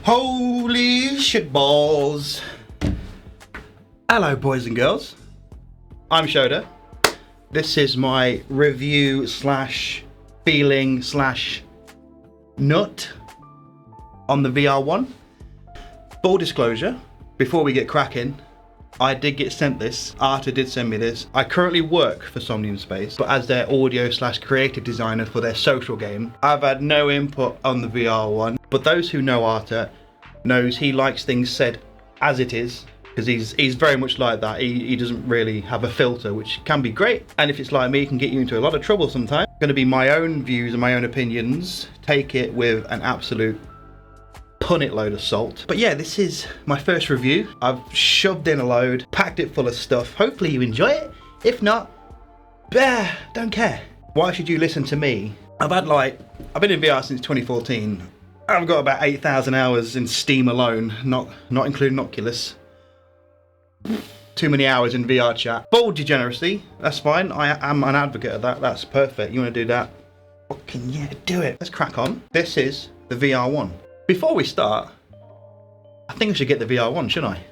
Holy shit balls. Hello boys and girls, I'm Shodah. This is my review slash feeling slash nut on the VR1. Full disclosure, before we get cracking, I did get sent this. Arta did send me this. I currently work for Somnium Space, but as their audio slash creative designer for their social game. I've had no input on the VR1, but those who know Arta knows he likes things said as it is, because he's very much like that. He doesn't really have a filter, which can be great. And if it's like me, it can get you into a lot of trouble sometimes. It's going to be my own views and my own opinions. Take it with an absolute punnet load of salt. But yeah, this is my first review. I've shoved in a load, packed it full of stuff. Hopefully you enjoy it. If not, don't care. Why should you listen to me? I've been in VR since 2014. I've got about 8,000 hours in Steam alone, not including Oculus. Too many hours in VR chat. Full degeneracy, that's fine. I am an advocate of that. That's perfect. You want to do that? Fucking yeah, do it. Let's crack on. This is the VR1. Before we start, I think I should get the VR1, shouldn't I?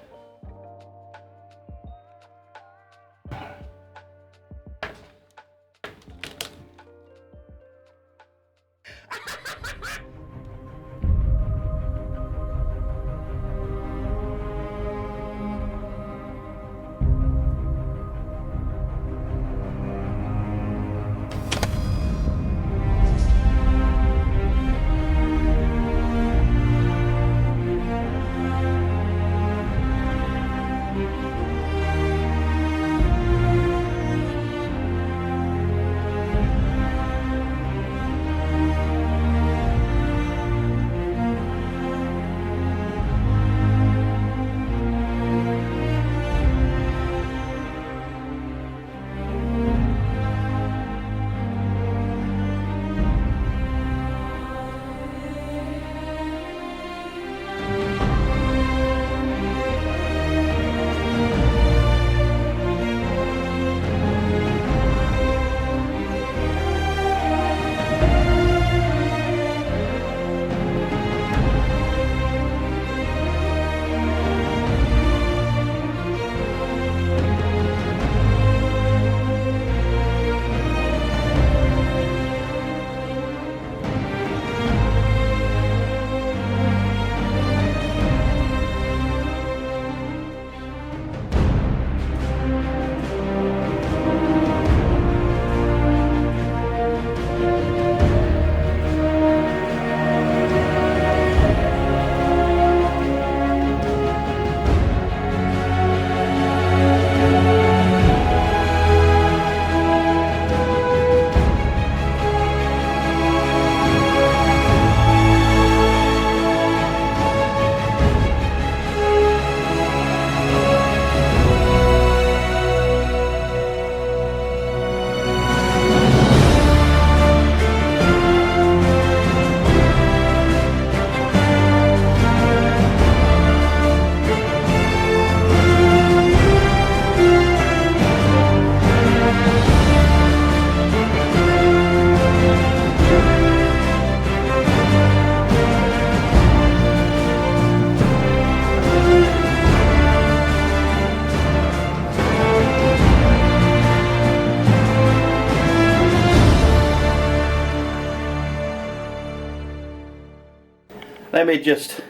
Let me just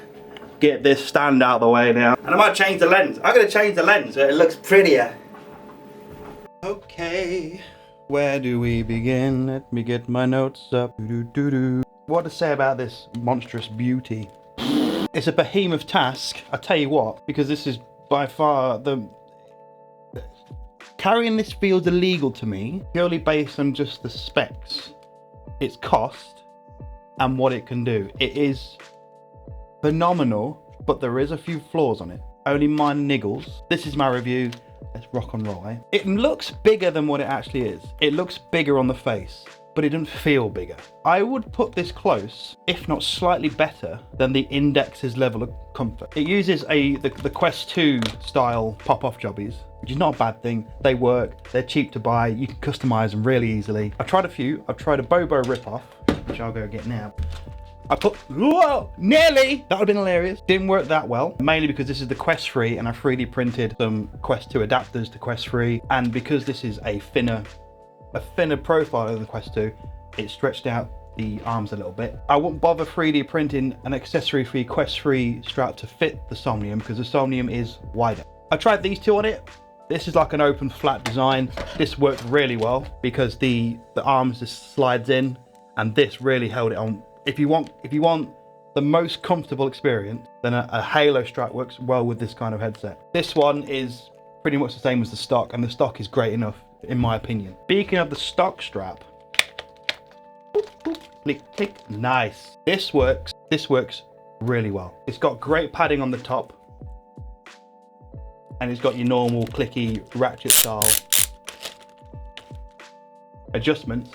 get this stand out of the way now. And I might change the lens. I'm going to change the lens so it looks prettier. Okay, where do we begin? Let me get my notes up. What to say about this monstrous beauty? It's a behemoth task, I tell you what, because this is by far the... Carrying this feels illegal to me, purely based on just the specs, its cost, and what it can do. It is phenomenal, but there is a few flaws on it. Only minor niggles. This is my review. Let's rock and roll, eh? It looks bigger than what it actually is. It looks bigger on the face, but it doesn't feel bigger. I would put this close, if not slightly better, than the Index's level of comfort. It uses the Quest 2 style pop-off jobbies, which is not a bad thing. They work, they're cheap to buy, you can customize them really easily. I've tried a few. I've tried a Bobo ripoff, which I'll go get now. I put, whoa, nearly! That would have been hilarious. Didn't work that well, mainly because this is the Quest 3 and I 3D printed some Quest 2 adapters to Quest 3. And because this is a thinner profile of the Quest 2, it stretched out the arms a little bit. I wouldn't bother 3D printing an accessory for the Quest 3 strap to fit the Somnium because the Somnium is wider. I tried these two on it. This is like an open flat design. This worked really well because the arms just slides in, and this really held it on. If you want the most comfortable experience, then a Halo strap works well with this kind of headset. This one is pretty much the same as the stock, and the stock is great enough in my opinion. Speaking of the stock strap, click, click, nice. This works really well. It's got great padding on the top, and it's got your normal clicky ratchet style adjustments,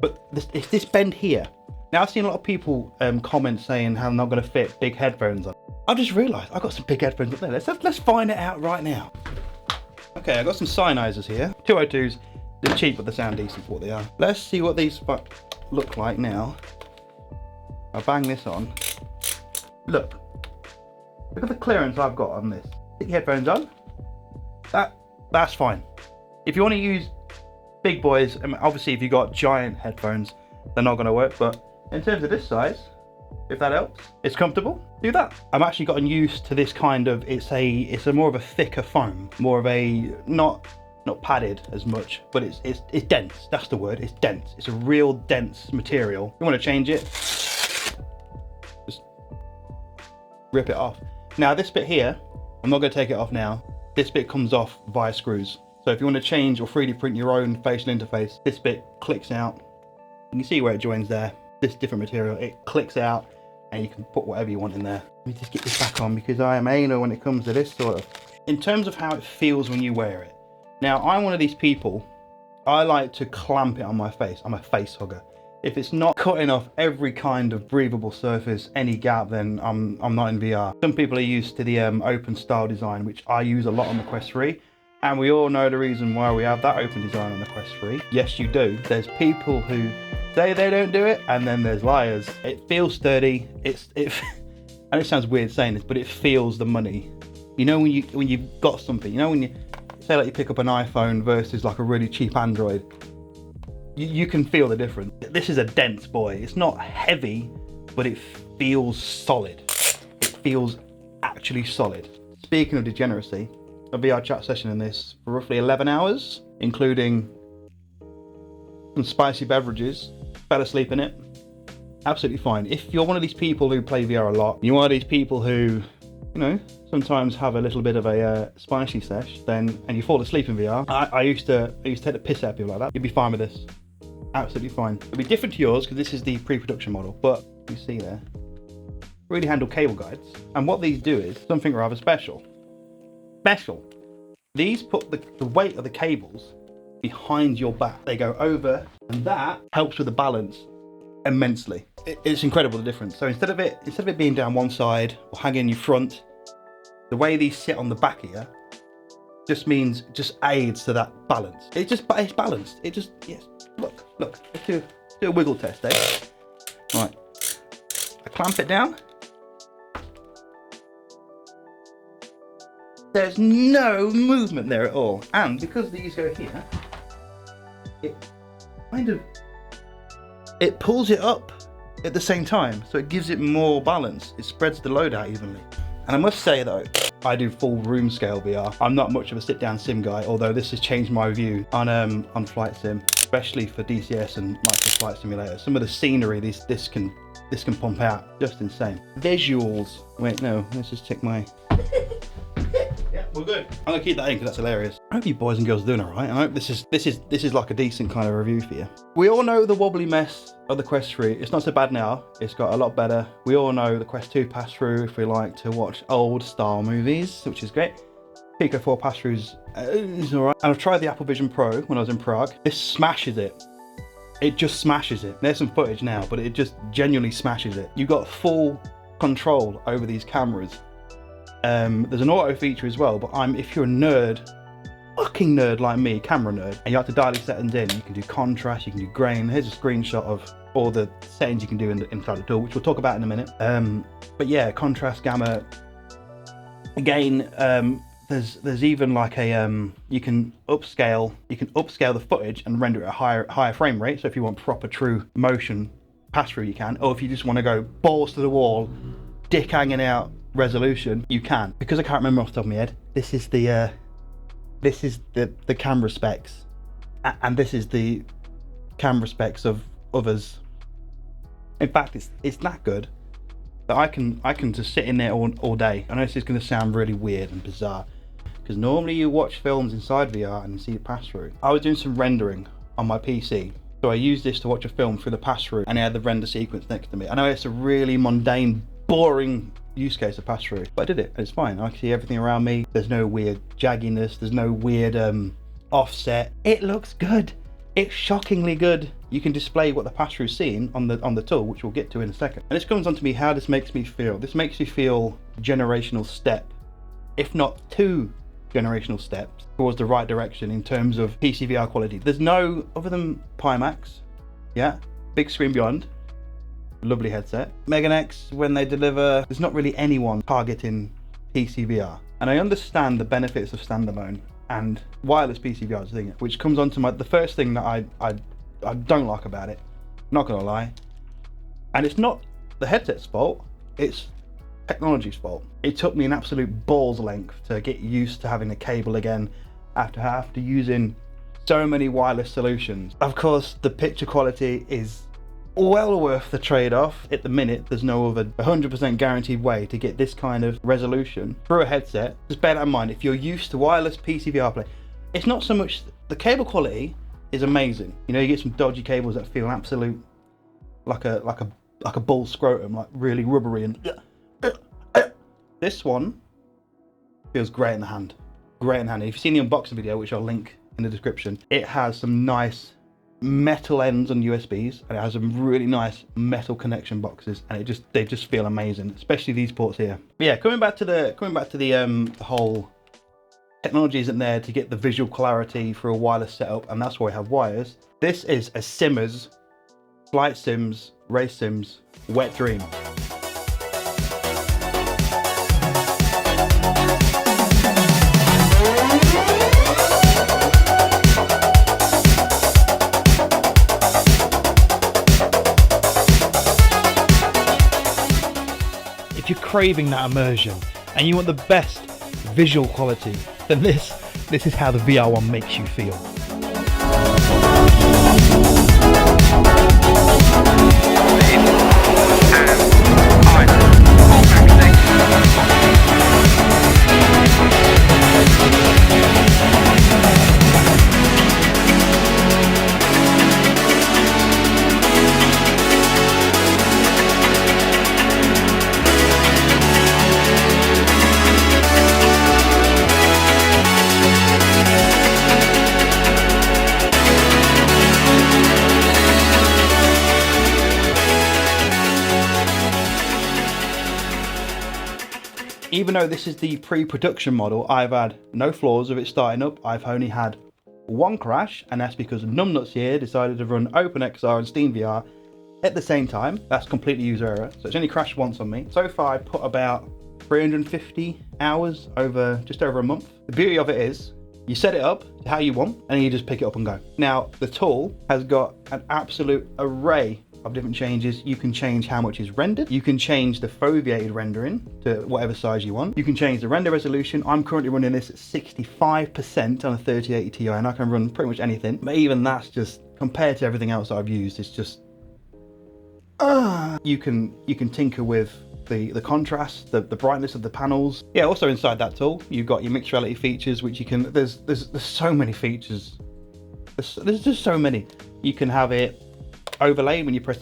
but it's this bend here. Now I've seen a lot of people comment saying how they're not going to fit big headphones on. I've just realised I've got some big headphones up there. Let's find it out right now. Okay, I've got some Sennheisers here. 202s, they're cheap but they sound decent for what they are. Let's see what these look like now. I'll bang this on. Look at the clearance I've got on this. Stick your headphones on. That's fine. If you want to use big boys, I mean, obviously if you've got giant headphones, they're not going to work, but in terms of this size, if that helps, it's comfortable, do that. I'm actually gotten used to this kind of, it's a more of a thicker foam, more of a, not padded as much, but it's dense, that's the word, it's dense. It's a real dense material. If you want to change it, just rip it off. Now this bit here, I'm not going to take it off now. This bit comes off via screws. So if you want to change or 3D print your own facial interface, this bit clicks out. You can see where it joins there. This different material, it clicks out and you can put whatever you want in there. Let me just get this back on because I am anal when it comes to this sort of. In terms of how it feels when you wear it. Now I'm one of these people, I like to clamp it on my face. I'm a face hugger. If it's not cutting off every kind of breathable surface, any gap, then I'm not in VR. Some people are used to the open style design, which I use a lot on the Quest 3. And we all know the reason why we have that open design on the Quest 3. Yes, you do. There's people who say they don't do it, and then there's liars. It feels sturdy. And it sounds weird saying this, but it feels the money. You know when you've got something. You know when you say like you pick up an iPhone versus like a really cheap Android. You can feel the difference. This is a dense boy. It's not heavy, but it feels solid. It feels actually solid. Speaking of degeneracy, a VR chat session in this for roughly 11 hours, including some spicy beverages. Fell asleep in it. Absolutely fine. If you're one of these people who play VR a lot, you're one of these people who, you know, sometimes have a little bit of a spicy sesh, then and you fall asleep in VR. I used to take the piss out of people like that. You'd be fine with this. Absolutely fine. It'll be different to yours because this is the pre-production model, but you see there, really handle cable guides. And what these do is something rather special. These put the weight of the cables behind your back. They go over, and that helps with the balance immensely. It's incredible the difference. So instead of it being down one side or hanging in your front, the way these sit on the back here just aids to that balance. It's balanced. Yes. Look. Let's do a wiggle test, eh? Right. I clamp it down. There's no movement there at all. And because these go here, it pulls it up at the same time. So it gives it more balance. It spreads the load out evenly. And I must say though, I do full room scale VR. I'm not much of a sit down sim guy, although this has changed my view on flight sim, especially for DCS and micro flight simulator. Some of the scenery this can pump out, just insane. Visuals. Wait, no, let's just check my. Yeah, we're good. I'm gonna keep that in because that's hilarious. I hope you boys and girls are doing all right. I hope this is like a decent kind of review for you. We all know the wobbly mess of the Quest 3. It's not so bad now. It's got a lot better. We all know the Quest 2 pass-through if we like to watch old style movies, which is great. Pico 4 pass-throughs is all right. And I've tried the Apple Vision Pro when I was in Prague. This smashes it. It just smashes it. There's some footage now, but it just genuinely smashes it. You've got full control over these cameras. There's an auto feature as well, but if you're a nerd, fucking nerd like me, camera nerd, and you have to dial these settings in. You can do contrast, you can do grain. Here's a screenshot of all the settings you can do inside the tool, which we'll talk about in a minute. But yeah, contrast, gamma. Again, there's even like a you can upscale the footage and render it at a higher frame rate. So if you want proper true motion pass through, you can. Or if you just want to go balls to the wall, dick hanging out resolution, you can. Because I can't remember off the top of my head, this is the camera specs, and this is the camera specs of others. In fact, it's that good that I can just sit in there all day. I know this is going to sound really weird and bizarre, because normally you watch films inside VR and you see it pass through. I was doing some rendering on my PC, so I used this to watch a film through the pass through, and I had the render sequence next to me. I know it's a really mundane, boring use case of pass through, but I did it and it's fine. I can see everything around me. There's no weird jagginess, there's no weird offset. It looks good. It's shockingly good. You can display what the pass-through's seeing on the tool, which we'll get to in a second. And this comes on to me how this makes me feel. This makes me feel generational step, if not 2 generational steps towards the right direction in terms of PCVR quality. There's no, other than Pimax, yeah, big screen beyond, lovely headset. Meganex, when they deliver, there's not really anyone targeting PCVR. And I understand the benefits of standalone and wireless PCVR is the thing, which comes on to the first thing that I don't like about it, not gonna lie. And it's not the headset's fault, it's technology's fault. It took me an absolute ball's length to get used to having a cable again after using so many wireless solutions. Of course, the picture quality is well worth the trade-off. At the minute, there's no other 100% guaranteed way to get this kind of resolution through a headset. Just bear that in mind. If you're used to wireless PCVR play, it's not so much the cable quality is amazing. You know, you get some dodgy cables that feel absolute like a bull scrotum, like really rubbery, and this one feels great in the hand. Great in the hand. If you've seen the unboxing video, which I'll link in the description, it has some nice metal ends on USBs, and it has some really nice metal connection boxes, and they just feel amazing, especially these ports here. But yeah, coming back to the whole technology isn't there to get the visual clarity for a wireless setup, and that's why we have wires. This is a Simmers Flight Sims Race Sims wet dream. If you're craving that immersion and you want the best visual quality, then this is how the VR1 makes you feel. Even though this is the pre-production model, I've had no flaws of it starting up. I've only had one crash, and that's because Numbnuts here decided to run OpenXR and SteamVR at the same time. That's completely user error, so it's only crashed once on me. So far I put about 350 hours over just over a month. The beauty of it is you set it up how you want and then you just pick it up and go. Now the tool has got an absolute array of different changes. You can change how much is rendered. You can change the foveated rendering to whatever size you want. You can change the render resolution. I'm currently running this at 65% on a 3080 Ti, and I can run pretty much anything. But even that's just, compared to everything else I've used, it's just, you can tinker with the contrast, the brightness of the panels. Yeah, also inside that tool, you've got your mixed reality features, which you can, there's so many features. There's just so many. You can have it overlay when you press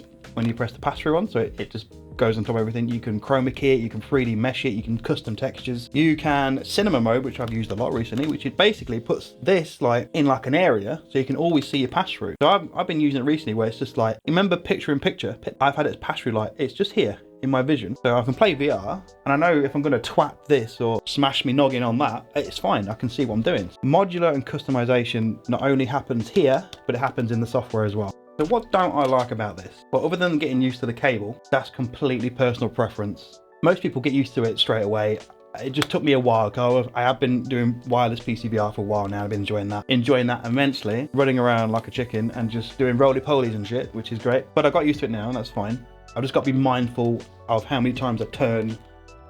the pass-through on, so it just goes on top of everything. You can chroma key it, you can 3D mesh it, you can custom textures. You can cinema mode, which I've used a lot recently, which it basically puts this like in like an area so you can always see your pass-through. So I've been using it recently where it's just like, remember picture in picture? I've had it as pass-through, like it's just here. in my vision. So I can play VR, and I know if I'm going to twat this or smash me noggin on that, it's fine. I can see what I'm doing. Modular and customization not only happens here, but it happens in the software as well. So what don't I like about this? Well, other than getting used to the cable, that's completely personal preference. Most people get used to it straight away. It just took me a while. I have been doing wireless PCVR for a while now. I've been enjoying that immensely, running around like a chicken and just doing roly-polies and shit, which is great. But I got used to it now, and that's fine. I've just got to be mindful of how many times I turn.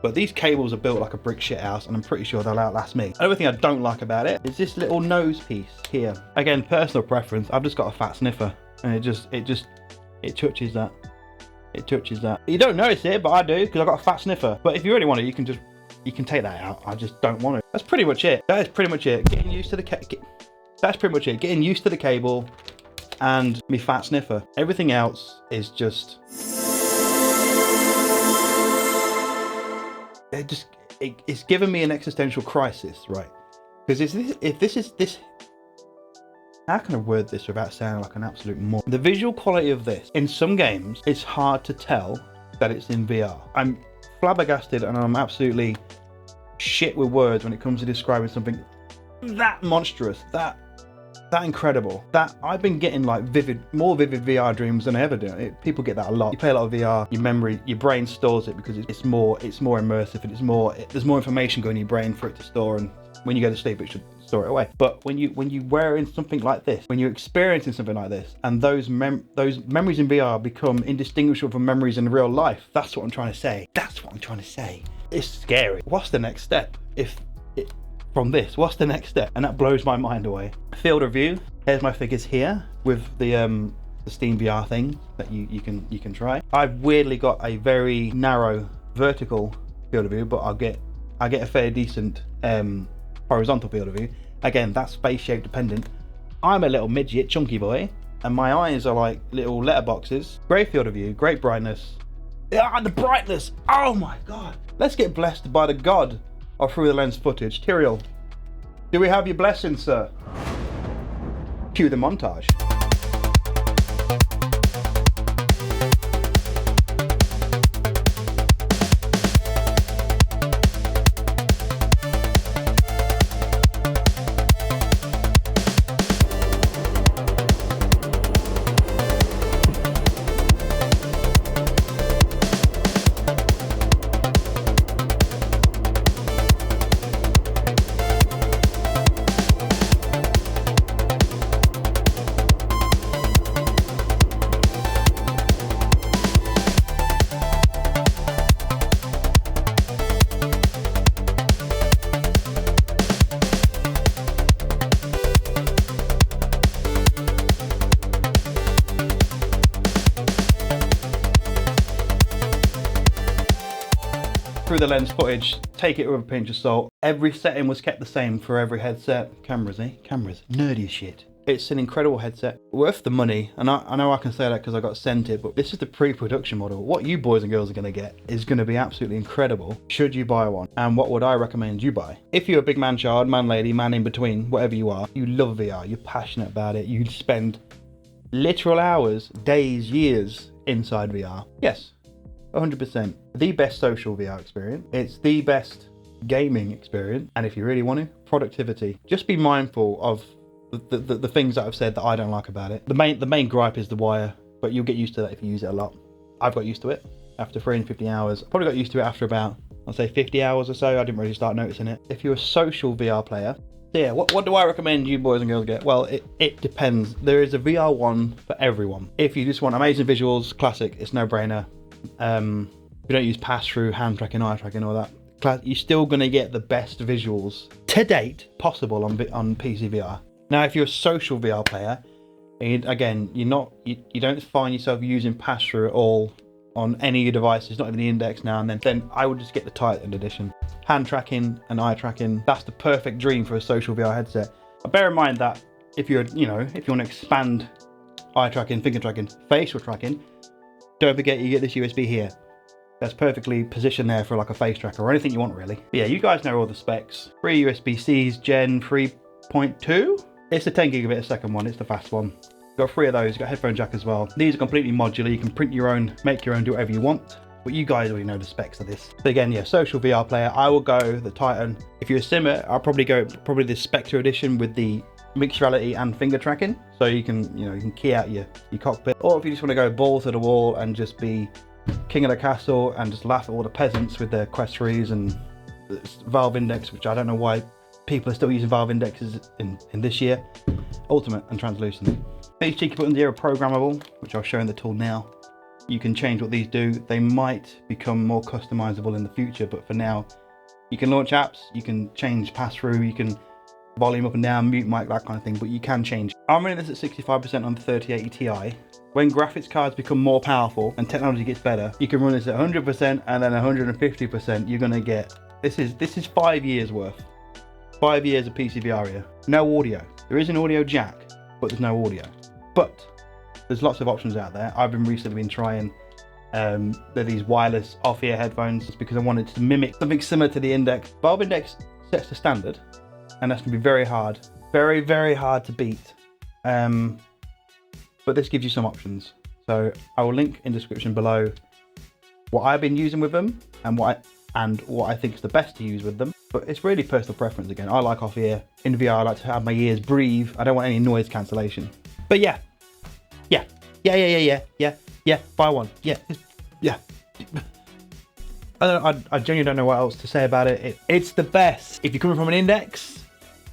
But these cables are built like a brick shit house, and I'm pretty sure they'll outlast me. Another thing I don't like about it is this little nose piece here. Again, personal preference. I've just got a fat sniffer, and it touches that. It touches that. You don't notice it, but I do, because I've got a fat sniffer. But if you really want it, you can take that out. I just don't want it. That's pretty much it. That is pretty much it. Getting used to the that's pretty much it. Getting used to the cable and me fat sniffer. Everything else is just it's given me an existential crisis, right? Because if this is how can I word this without sounding like an absolute moron? The visual quality of this in some games, it's hard to tell that it's in VR. I'm flabbergasted, and I'm absolutely shit with words when it comes to describing something that monstrous, that incredible, that I've been getting like more vivid VR dreams than I ever do. People get that a lot. You play a lot of VR, your brain stores it because it's more immersive, and there's more information going in your brain for it to store, and when you go to sleep, it should store it away. But when you wear in something like this, when you're experiencing something like this, and those memories in VR become indistinguishable from memories in real life, that's what I'm trying to say. That's what I'm trying to say. It's scary. What's the next step? From this, what's the next step? And that blows my mind away. Field of view. Here's my figures here with the Steam VR thing that you can try. I've weirdly got a very narrow vertical field of view, but I get a fairly decent horizontal field of view. Again, that's space shape dependent. I'm a little midget, chunky boy, and my eyes are like little letterboxes. Great field of view, great brightness. Ah, the brightness! Oh my god! Let's get blessed by the god of through the lens footage. Tyrael, do we have your blessing, sir? Cue the montage. Through the lens footage, take it with a pinch of salt. Every setting was kept the same for every headset. Cameras, nerdy as shit. It's an incredible headset, worth the money, and I know I can say that because I got sent it, but this is the pre-production model. What you boys and girls are going to get is going to be absolutely incredible should you buy one. And what would I recommend you buy? If you're a big man child, man lady, man in between, whatever you are, you love VR, you're passionate about it, you spend literal hours, days, years inside VR. Yes. 100%. The best social VR experience. It's the best gaming experience. And if you really want to, productivity. Just be mindful of the things that I've said that I don't like about it. The main gripe is the wire, but you'll get used to that if you use it a lot. I've got used to it after 350 hours. Probably got used to it after about, I'll say 50 hours or so. I didn't really start noticing it. If you're a social VR player, yeah, what do I recommend you boys and girls get? Well, it depends. There is a VR1 for everyone. If you just want amazing visuals, classic, it's no brainer. We don't use pass-through, hand tracking, eye tracking, all that. You're still going to get the best visuals to date possible on PCVR. Now, if you're a social VR player, again, you don't find yourself using pass-through at all on any of your devices, not even the index now and then I would just get the Titan edition. Hand tracking and eye tracking, that's the perfect dream for a social VR headset. But bear in mind that if you want to expand eye tracking, finger tracking, facial tracking, don't forget you get this USB here. That's perfectly positioned there for like a face tracker or anything you want really. But yeah, you guys know all the specs. 3 USB-Cs, Gen 3.2. It's the 10 gigabit a second one, it's the fast one. Got 3 of those, got headphone jack as well. These are completely modular, you can print your own, make your own, do whatever you want. but you guys already know the specs of this. So again, yeah, social VR player, I will go the Titan. If you're a simmer, I'll probably go the Spectre edition with the mixed reality and finger tracking, so you can, you know, you can key out your cockpit. Or if you just want to go balls to the wall and just be king of the castle and just laugh at all the peasants with their Quest 3s and Valve Index, which I don't know why people are still using Valve Indexes in this year. Ultimate and translucent. These cheeky buttons here are programmable, which I'll show in the tool now. You can change what these do. They might become more customizable in the future, but for now, you can launch apps, you can change pass-through, you can volume up and down, mute mic, that kind of thing, but you can change. I'm running this at 65% on the 3080 Ti. When graphics cards become more powerful and technology gets better, you can run this at 100% and then 150%. You're gonna get, this is 5 years worth. 5 years of PCVR here. No audio. There is an audio jack, but there's no audio. But there's lots of options out there. I've recently been trying these wireless off-ear headphones because I wanted to mimic something similar to the Index. Valve Index sets the standard, and that's gonna be very hard, very, very hard to beat. But this gives you some options. So I will link in the description below what I've been using with them and what I think is the best to use with them. But it's really personal preference again. I like off ear. In VR, I like to have my ears breathe. I don't want any noise cancellation. But yeah, buy one. Yeah. I genuinely don't know what else to say about it. It's the best. If you're coming from an Index,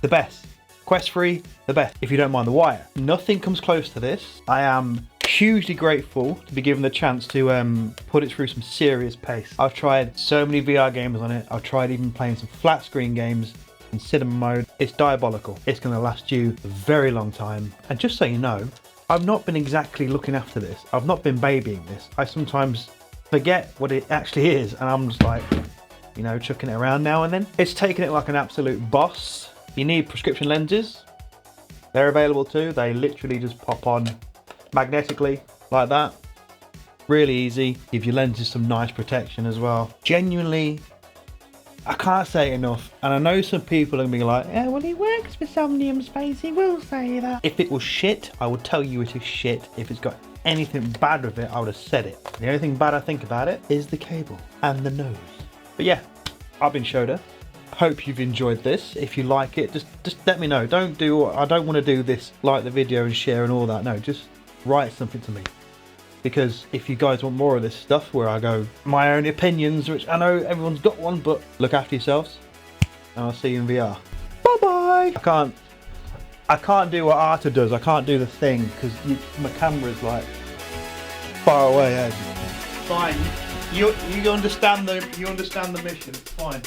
the best. Quest 3, the best, if you don't mind the wire. Nothing comes close to this. I am hugely grateful to be given the chance to put it through some serious pace. I've tried so many VR games on it. I've tried even playing some flat screen games in cinema mode. It's diabolical. It's gonna last you a very long time. And just so you know, I've not been exactly looking after this. I've not been babying this. I sometimes forget what it actually is, and I'm just like, you know, chucking it around now and then. It's taking it like an absolute boss. You need prescription lenses. They're available too. They literally just pop on magnetically like that. Really easy. Give your lenses some nice protection as well. Genuinely, I can't say it enough. And I know some people are gonna be like, yeah, well, he works for Somnium Space, he will say that. If it was shit, I would tell you it is shit. If it's got anything bad with it, I would have said it. The only thing bad I think about it is the cable and the nose. But yeah, I've been Shodah. Hope you've enjoyed this. If you like it, just let me know. I don't want to do this, like the video and share and all that. No, just write something to me. Because if you guys want more of this stuff where I go my own opinions, which I know everyone's got one, but look after yourselves. And I'll see you in VR. Bye bye. I can't do what Arta does. I can't do the thing because my camera's like far away. Fine. You understand the mission. It's fine.